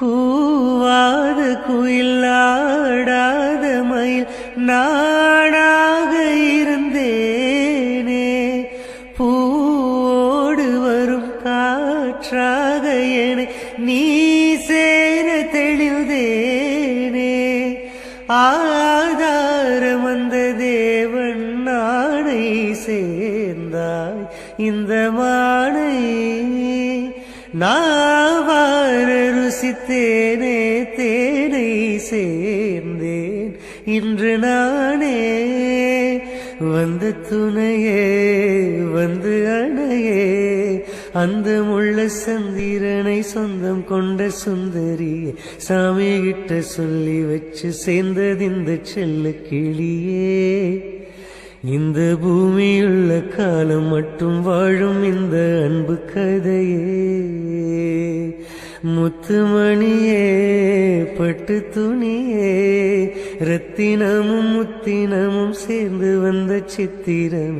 கூவாத குயில் ஆடாத மயில் நானாக இருந்தேனே, பூவோடு வரும் காற்றாக என நீ சேர தெளிந்தேனே. ஆதாரம் வந்த தேவன் நானை சேர்ந்தாய் இந்த மானை, நாவார ருசித்தேனே தேனை சேர்ந்தேன் இன்று நானே. வந்த துணையே வந்து அணையே, அந்த முள்ள சந்திரனை சொந்தம் கொண்ட சுந்தரியே, சாமி கிட்ட சொல்லி வச்சு சேர்ந்தது இந்த செல்ல கிளியே. இந்த பூமியுள்ள காலம் மட்டும் வாழும் இந்த அன்பு கதையே. முத்துமணியே பட்டு துணியே, ரத்தினமும் முத்தினமும் சேர்ந்து வந்த சித்திரம்.